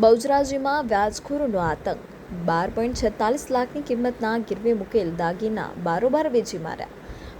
બહુચરાજીમાં વ્યાજખોરોનો આતંક 12.46 લાખની કિંમતના ગીરવે મૂકેલ દાગીના બારોબાર વેચી માર્યા.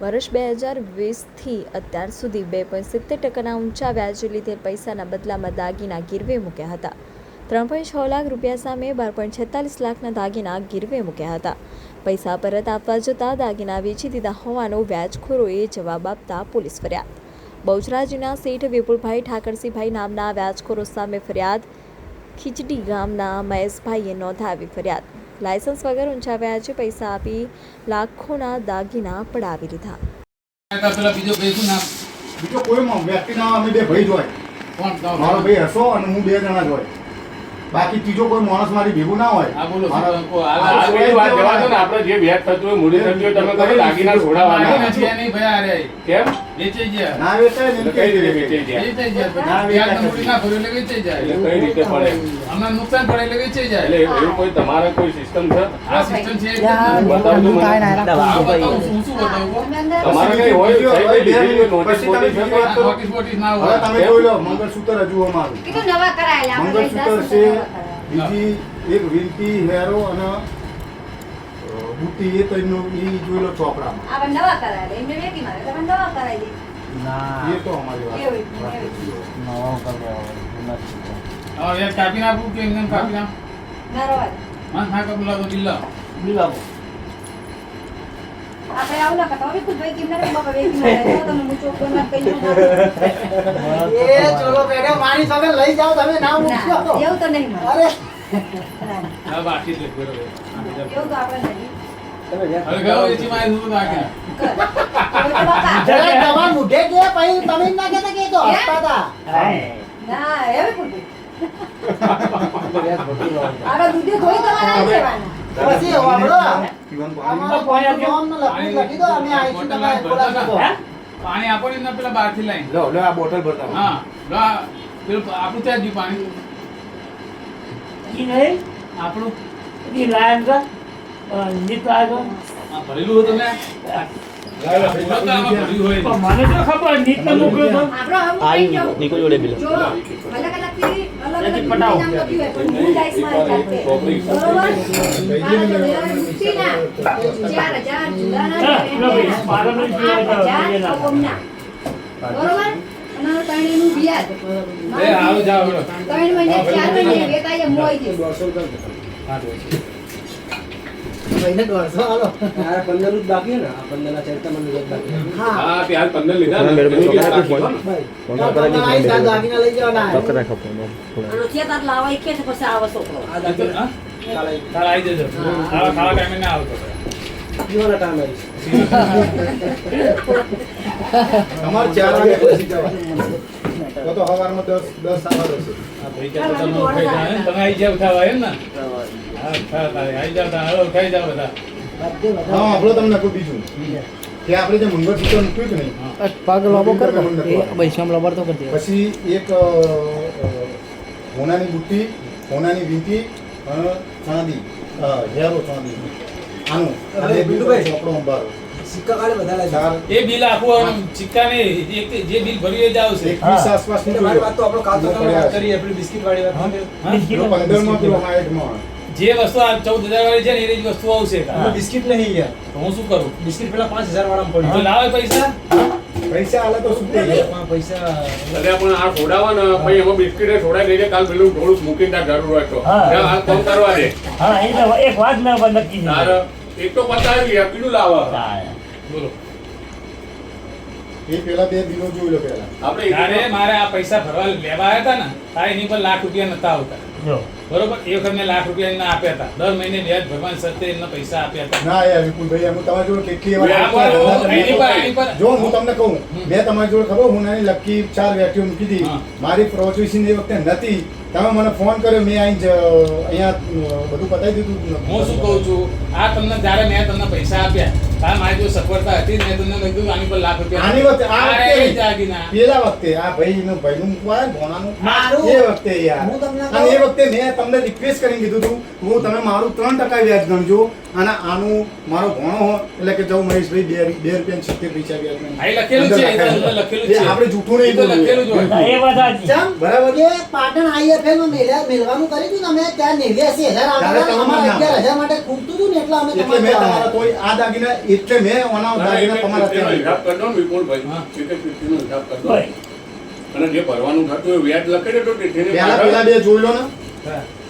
વર્ષ 2020થી અત્યાર સુધી 2.70% ઊંચા વ્યાજે લીધેલ પૈસાના બદલામાં દાગીના ગીરવે મૂક્યા હતા. 3.6 લાખ રૂપિયા સામે 12.46 લાખના દાગીના ગીરવે મૂક્યા હતા. પૈસા પરત આપવા જતાં દાગીના વેચી દીધા હોવાનો વ્યાજખોરોએ જવાબ આપતા પોલીસ ફરિયાદ. બહુચરાજીના શેઠ વિપુલભાઈ ઠાકરસિંહભાઈ નામના વ્યાજખોરો સામે ફરિયાદ ખીચડી ગામના મહેશભાઈએ નોંધાવી ફરિયાદ. લાયસન્સ વગર ઊંચા વ્યાજે પૈસા આપી લાખોના દાગીના પડાવી લીધા. બીજો કોઈ વ્યક્તિ ના, અમે બે ભાઈ જ હોય. મારો ભાઈ હસો અને હું 2 જણા જ હોય. બાકી ત્રીજો કોઈ માણસ મારી ભેગું ના હોય. આપણે જે વ્યાજ થતું હોય મૂડી થતી હોય તમે કરો દાગીના છોડાવવાના નથી. નહીં ભાઈ અરે કેમ વેચાઈ જાય? ના વેચાય ને કઈ રીતે વેચાઈ જાય? વેચાઈ જાય. ના વેચાય મૂડી ના ભરે એટલે વેચાઈ જાય. એટલે કઈ રીતે પડે? અમને નુકસાન પડે એટલે વેચાઈ જાય. એટલે એવું કોઈ તમારે કોઈ સિસ્ટમ છે? આ સિસ્ટમ છે બતાવજો મને. હું શું બતાવું? તમારે કઈ હોય નોટિસ બોટિસ ના હોય. તમે જોઈ લો મંગળસૂત્ર હજુ અમારું. કીધું નવા કરાયેલા મંગળસૂત્ર છે, બીજી એક વિનતી હેરો અને બુટ્ટી એ ત્રણનું ઈ જોઈ લો ચોપડામાં. આ નવા કરાયેલા એમને વેકી મારે તમે નવા કરાવી દીધી. ના એ તો અમારી વાત નવો કરી હા યાર કાપી નાખું કે એમને કાપી નાખ. ના રવા હા હા કબૂલા તો બિલ્લા આપણે આવું ના કરતા હવે ખુદ ભાઈ કેમ ના બાપા વેકી મારે તો તમે મુચો કોના કઈ એ ચલો બેડે મારી સાથે લઈ જાઓ તમે ના મૂકશો તો એવું તો નહીં મારે અરે હા બાકી જ બરોબર એવું તો આપણે નહીં હવે ગયો એથી મારી શું બાકી જરા તમાર મુઢે કે પછી તમે ના કહેતા કે તો હસતા હતા ના હવે ખુદ આરા દૂધે ધોઈ તમારા લેવાના પછી વાળો પીવાનું અમારો પાણી નામ લખી દો અમે આઈશું તમારે બોલાવી દો પાણી આપો ને પેલા બહારથી લાઈન લો લો આ બોટલ ભરતા. હા લો પેલું આપણું ત્યાં જ પાણી ઈ નહીં આપણું ઈ લાયન કા નીકળા તો આ ભરેલું હતું ને ભર્યું હોય પણ મને તો ખબર નીત મૂક્યો તો આપણો હમ કઈ જો નિકો જોડે બિલ જો અલગ અલગ થી અલગ અલગ નામ લખ્યું હોય પણ મૂળ ડાઈસ માં જાતે બરોબર મુક્તિ ના 4000 જુલાના પારનો જીવા બરોબર અને તણેનું વ્યાજ એ આવ જાવ 3 મહિને 4 મહિને વેતાય મોઈ દે મહિને 150 હાલો આ 15 રૂપિયા બાકી હે ને આ 15 ના ચેરતા મને રૂપિયા બાકી હા હા તે હાલ 15 લીધા ને ફોન કરાવી આઈ સા દાગીના લઈ જવાના અને થિયેટર લાવાય કે પછી આવો છોકરો આ દાગીના કાલ આવી જજો ખાવા ટાઈમે ના આવતો પીવાના ટાઈમ અમારે 4 વાગે પછી જવાનું. તો સવારમાં 10 સવાર હશે. આ ભાઈ કે તમે ઉઠાઈ જાય ને તમે આવી જાવ ઉઠાવા એમ ને હા આવી જાવ તારે ઉઠાઈ જાવ બધા હા આપણો તમને કોઈ બીજું કે આપણે જે મંગળસૂત્ર મૂક્યું કે નહીં પગ લોબો કર પૈસા લોબર તો કરી દે પછી એક હોનાની બુટ્ટી, હોનાની વીંટી અને ચાંદી હેરો ચાંદી આનું અને બિંદુભાઈ. ચોપડો અંબારો સિક્કા કાઢે બધા લઈ ચાર એ બિલ આખું સિક્કા ને જે બિલ ભર્યું એ જ આવશે 21 આસપાસની મારી વાત તો આપણો કાલ તો તમે વાત કરીએ આપણી બિસ્કિટ વાળી વાત હા? 15 માં પેલો 60 માં જે વસ્તુ આ 14000 વાળી છે ને એ જ વસ્તુ આવશે આપણે બિસ્કિટ નહીં યાર તો હું શું કરું બિસ્કિટ પેલા 5000 વાળામાં તો પડ્યું લાવે પૈસા પૈસા આલે તો શું થઈ પૈસા અરે પણ આ છોડાવા ને ભાઈ એમાં બિસ્કિટ છોડાઈ દેજે કાલ પેલું થોડું મૂકીને જરૂર હોય તો હા. આ કામ કરવા દે હા એ તો એક વાત ના બંધ નક્કી તાર એક તો પતાવી યાર પીલું લાવા બોલો એ પેલા 2 દિનો જોઈ લો પેલા આપણે અરે મારે આ પૈસા ભરવા લેવા આવ્યા હતા ને આ એની પર લાખ રૂપિયા નતા આવતા જો બરોબર એ વખત મેં લાખ રૂપિયા એમને આપ્યા હતા દર મહિને વ્યાજ ભરવાની સત્તે એમને પૈસા આપ્યા હતા ના યાર વિપુલભાઈ એમ તમારી જોડે કેટલી એની પર જો હું તમને કહું મેં તમારી જોડે ખબર હું નાની લકી 4 વ્યક્તિઓ મૂકી હતી હા. મારી પ્રોસેસિંગ એ વખતે નથી. તમે મને ફોન કર્યો મેં અહીંયા બધું પતાવી દીધું. હું શું કહું છું આ તમને જ્યારે મેં તમને પૈસા આપ્યા ત્યારે મારી જો સગવડતા હતી મેં તમને કીધું આની પર લાખ રૂપિયા આની વખતે આ અરે વખતે એ જાગીના પેલા વખતે આ ભાઈનું મૂકવા ભોણાનું મારું એ વખતે યાર હું તમને અને એ વખતે મેં તમને રિક્વેસ્ટ કરીને કીધું હતું હું તમે મારું 3% વ્યાજ ગણજો અને આનું મારો ભણો હો એટલે કે જાઉં મહેશભાઈ 2 રૂપિયા 70 પૈસા વ્યાજ હા, એ લખેલું છે, એ તો લખેલું જ છે. આપણે જૂઠું નહીં એ તો લખેલું જ હોય. એ વાત સાચી. ચમ? બરાબર. કે પાટણ IFL માં મેળવાનું કર્યું હતું ને અમે ત્યાં 89,000 આવતા હતા. અમારા 11,000 માટે ખૂટતું હતું ને એટલે અમે એટલે મેં તમારા તમારા તોય આ દાગીના એટલે મેં ઓના દાગીના તમારા તેનો ત્યાં હિસાબ કરી દો ને વિપુલભાઈ. હા. 50-50 નો હિસાબ કરી દો. હોય. અને જે ભરવાનું થતું હોય વ્યાજ લખેલું તો તેને પેલા બે જોઈ લો ને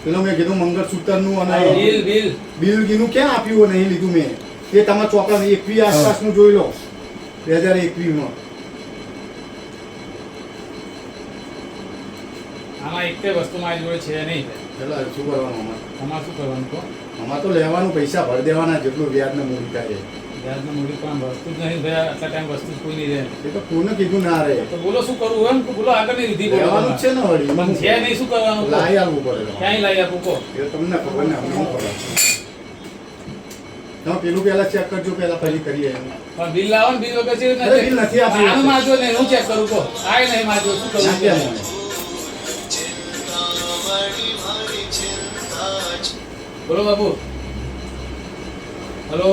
પેલો મેં કીધું મંગળસૂત્રનું અને બિલ કીધું ક્યાં આપ્યું હોય નહીં લીધું મેં એ તમારા ચોપડા 21 આસપાસનું જોઈ લો 2021 માં આમાં એક તે વસ્તુ મારી જોડે છે નહીં. પેલા શું કરવાનું અમારે આમાં શું કરવાનું કહો? અમારે તો લેવાનું પૈસા ભરી દેવાના જેટલું વ્યાજ ને મૂડી થાય વ્યાજનું મૂડી પણ વસ્તુ જ નહીં ભાઈ, આટલા ટાઈમ વસ્તુ જ કોઈ નહીં રહે. એ તો કોને કીધું ના રહે તો બોલો શું કરવું એમ કે બોલો આગળની વિધિ બોલો લેવાનું જ છે ને વળી પણ છે નહીં, શું કરવાનું કહો? લાઈ આવવું પડે તમારે. ક્યાંય લાવી આપું કહો? એ તમને ખબર ને અમને શું ખબર તમે પેલું પેલા ચેક કરજો પેલા પછી કરીએ એમ. પણ બિલ લાવો ને, બિલ વગર છે અરે બિલ નથી આપ્યું. આનું મારજો નહીં, હું ચેક કરું કહો? આય નહીં મારજો, શું કરું? ના કેમ હોય? બોલો બાબુ. હલો.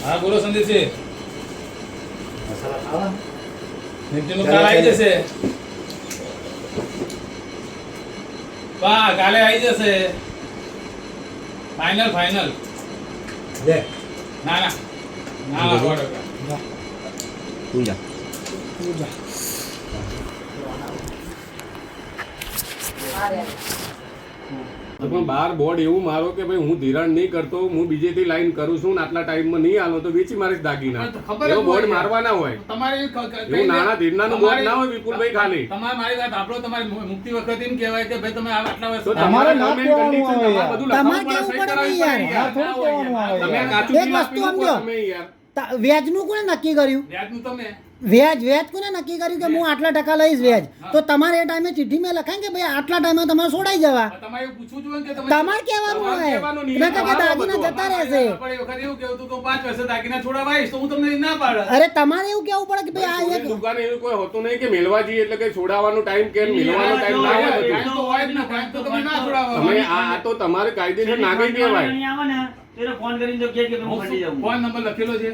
હા બોલો સંદેશજી. મસાલા ખાવા? નિફ્ટીનું કાલ આવી જશે. વાહ, કાલે આવી જશે. Final final. લે ના ના ના ના 100%. તું જા. પણ બાર બોર્ડ એવું મારો કે ભાઈ હું ધિરાણ નહીં કરતો, હું બીજેથી લાઈન કરું છું ને આટલા ટાઈમમાં નહીં આલો તો વેચી મારીશ દાગીના. ખબર જ એવો બોર્ડ હોય. મારવા ના હોય. તમારી એવું નાના ધીરનાનું બોર્ડ ના હોય વિપુલભાઈ ખાલી. તમારે મારી વાત આપણો તમારી મુક્તિ વખતે એમ કહેવાય કે ભાઈ તમે આટલા વર્ષ તો તમારે તમારે ના નામ and કહેવાનું condition આવે તમારે બધું તમારે લખવાનું કેવું પડે, સહી પડે કરાવવી યાર. પડે યાર. થોડું કહેવાનું આવે તમે યાર. કાચું એક બિલ વસ્તુ આપી મૂકો સમજો. તમે યાર. વ્યાજનું કોને નક્કી કર્યું? વ્યાજનું તમે વ્યાજ કોને નક્કી કર્યું કે હું આટલા ટકા લઈશ વ્યાજ? તો તમારે એ ટાઈમે ચિઠ્ઠીમાં લખાય કે ભાઈ આટલા ટાઈમે તમારે છોડાઈ જવા. તમારે એવું પૂછવું જોઈએ કે તમારે કહેવાનું તમારે હોય કહેવાનું નહીં. મેં કહ્યું કે તમારે દાગીના બધું. જતા રહેશે. આપણે એ વખતે એવું કહેવું હતું કે હું 5 વર્ષે દાગીના છોડાવવા આવીશ તો હું તમને ના પાડત. અરે તમારે એવું કેવું પડે કે ભાઈ આ કોઈ એક દુકાને એવું કોઈ હોતું નહીં કે મેલવા જઈએ એટલે કે છોડાવવાનો ટાઈમ કે મેલવાનો ટાઈમ ના હોય બધું. ટાઈમ તો હોય જ ને, ટાઈમ તો તમે ના છોડાવો. તમે આ તો તમારે કાયદેસર નાગરિક કહેવાય. આવે ને ત્યારે ફોન કરીને જો કહે કે હું ખંડી જાઉં. ફોન નંબર લખેલો છે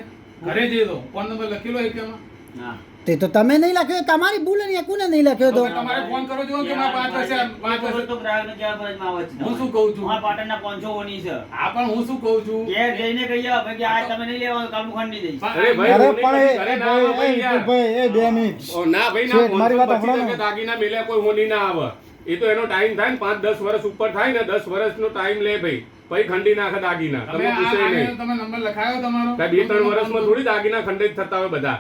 ઘરે જઈ દો. ફોન નંબર લખેલો છે કે એમાં? હા. તે તો તમે નહીં લખ્યો, તમારી ભૂલ નહીં, કોને નહીં લખ્યો તો? તમારે ફોન કરો છો કે મારે 5 વર્ષે 5 વર્ષે તો ગ્રાહકને ક્યાં ફરજમાં આવે છે? હું શું કહું છું? મારા પાટણના 500 ઓની છે. આ પણ હું શું કહું છું? ઘેર જઈને કહી આવો ભાઈ કે આ તમે નહીં લેવાનું, કાલનું ખંડી દઈશ. અરે ભાઈ અરે હું નહીં પણ ઘરે ના આવો ભાઈ યાર. ભાઈ એ 2 મિનિટ ઓ ના ભાઈ ના, શેઠ, મારી વાત 525 સાંભળો ને. ટકે દાગીના મેલ્યા કોઈ હોની ના આવે. એ તો એનો ટાઈમ થાય ને 5-10 વર્ષ ઉપર થાય ને 10 વર્ષનો ટાઈમ લે ભાઈ, પછી ખંડી નાખે દાગીના. તમે તમે પૂછે આ નહીં. તમે નંબર લખાયો તમારો? કાંઈ 2-3 વર્ષમાં થોડી દાગીના ખંડિત થતા હોય બધા.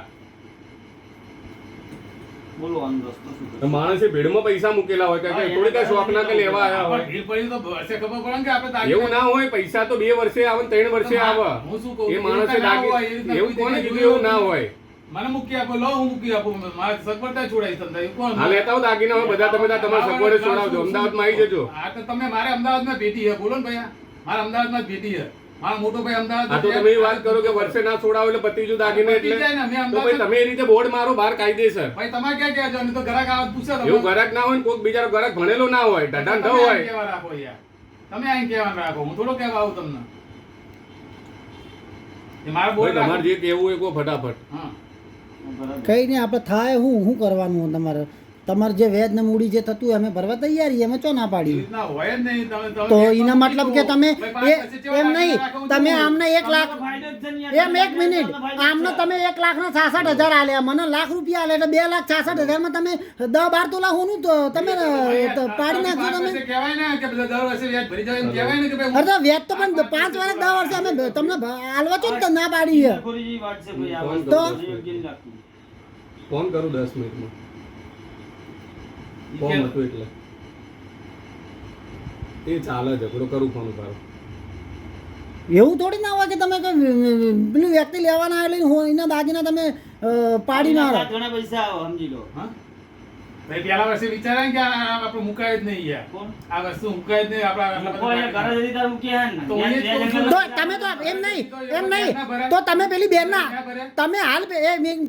બોલો આનો રસ્તો શું તો માણસે ભીડમાં પૈસા મૂકેલા હોય કે થોડી કઈ શોખના કે લેવા આવ્યા આપણે હોય. ભીડ પડી તો વર્ષે ખબર પડે ને કે આપણે દાગીના- એવું ના હોય, પૈસા તો 2 વર્ષે આવે ને 3 વર્ષે આવે. હું શું કહું એ છું? માણસે એવું ના હોય, એ દાગી રીતના એવું કોઈ કોને જગ્યાએ કીધું એવું ના જોયું હોય. મને મૂકી આપો, લો હું મૂકી આપું, મારે સગવડતા છોડાઈશ તમને. એવું કોણ? હા લેતા હો દાગીના હોય બધા, તમે તાર તમારા સગવડે છોડાવજો. અમદાવાદમાં આવી જજો. હા તો તમે મારે અમદાવાદમાં ભેટી છે, બોલો ને ભાઈ. મારે અમદાવાદમાં જ ભેટી છે. મારો મોટો ભાઈ અમદાવાદ આ તો તમે એ વાત કરો કે વર્ષે ના છોડાવો એટલે પતી ગયું દાગીને પતી જાય ને, એટલે અમે તો ભાઈ તમે એ રીતે બોર્ડ મારો બહાર કાયદેસર. ભાઈ તમારે ક્યાં કહેજો? નહીં તો ગ્રાહક આવે તો પૂછે તમે. એવું ગ્રાહક ના હોય ને કોઈક બીજાનો ગ્રાહક ભણેલો ના હોય, ઢઢાન તમે ન આઈને હોય. કહેવા રાખો યાર. તમે આઈને કહેવાનું રાખો, હું થોડો કહેવા આવું તમને. એ મારો બોલ ભાઈ તમારે જે કહેવું હોય કહો ફટાફટ. હા. કઈ નહીં, આપણે થાય શું કરવાનું હોય તમારે? તમારે જે વ્યાજ ને મૂડી જે થતું હોય અમે ભરવા તૈયાર છીએ, અમે ચો ના એ પાડી? રીતના હોય જ નહીં. તમે તો એક એનો વખત મતલબ કે કીધું, તમે ભાઈ પાંચ વર્ષે એમ કેવા નહીં, દાગીના રાખો, તમે હું આમને 1 લાખ ફાયદો જ છે ને યાર. એમ 1 મિનિટ આમને તમે 1 લાખના 66,000 આલ્યા, મને લાખ રૂપિયા આલે એટલે 2,66,000 માં તમે 10-12 તોલા હોનું તો તમે પાડી નાખજો. પાંચ વર્ષે તમે કહેવાય ને કે બધા દર વર્ષે વ્યાજ ભરી જાય એમ કહેવાય ને કે ભાઈ અરે તો વ્યાજ તો પણ 5 વર્ષ 10 વર્ષે અમે તમને આલવા છો ને તો ના પાડી છે. ખોરી જેવી વાત છે ભાઈ આ ફોન વસ્તુ. તો? યોગ્ય નહીં લાગતું. ફોન કરું 10 મિનિટમાં. ફોન હતું એટલે એ ચાલે ઝઘડો કરું ફોન ઉપાડો. એવું થોડી ના હોય કે તમે પેલું વ્યક્તિ લેવાના એટલે એના દાગીના તમે પાડી મારો. સાત ગણા પૈસા આવે સમજી લો. હા? ભાઈ પેલા વર્ષે વિચારાય ને કે આ આપણે મુકાય જ નહીં યાર. કોણ? આ વસ્તુ મુકાય જ નહીં આપણા મૂકો અહીંયા ઘરે જતી તાર મૂકી આય ને. તો હું એ જ કહું છું. તો તમે તો એમ નહીં તો તમે પેલી બેન ના તમે હાલ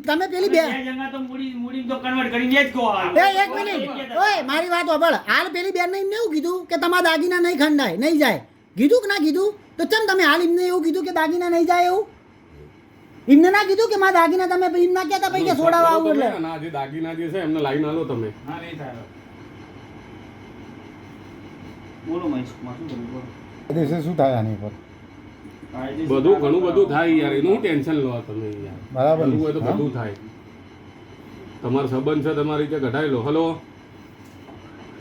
તમે પેલી બેન બે જણા તો મૂડી તો કન્વર્ટ કરીને જ કહો હાલ. એ 1 મિનિટ ઓય મારી વાત સાંભળ. હાલ પેલી બેન ને એમને એવું કીધું કે તમારા દાગીના નહીં ખંડાય નહીં જાય કીધું કે ના કીધું? તો ચમ તમે હાલ એમને એવું કીધું કે દાગીના નહીં જાય એવું? એમને ના કીધું કે મારા દાગીના તમે એમ ના કહેતા પછી કે છોડાવવા આવું એટલે અને આ જે દાગીના જે છે એમને લાઈન આલો તમે. હા નહીં થાય બોલો મહેશ માં શું કરું બોલો દેશે શું થાય આની પર બધું ઘણું બધું થાય યાર, એનું ટેન્શન લો તમે યાર. બરાબર કરવું હોય તો હા? બધું થાય. તમારો સંબંધ છે તમારી રીતે ઘટાડી લો. હલો,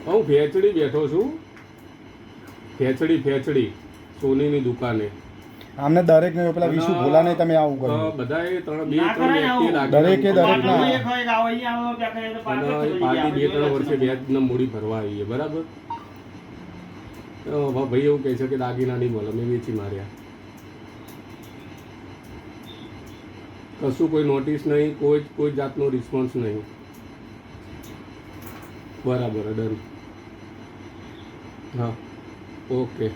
હું ફેચડી બેઠો છું, ફેચડી સોનીની દુકાને. આમને દરેક ને પેલા વિશુ ભોલા ને તમે આવું કર્યું બધાએ ના ત્રણ કરાય આવું. વ્યક્તિએ દરેકે દરેક ના એક હોય કે આવો અહીંયા આવો ત્યાં કરે તો પાછળ ચડી જાય. પાર્ટી 2-3 વર્ષે વ્યાજના મૂડી ભરવા આવીએ, બરાબર? તો ભાઈ એવું કહે છે કે દાગીના નહીં મળે, મેં વેચી માર્યા. કશું કોઈ નોટિસ નહીં, કોઈ જાતનો રિસ્પોન્સ નહીં. બરાબર, ડન. હા, ઓકે.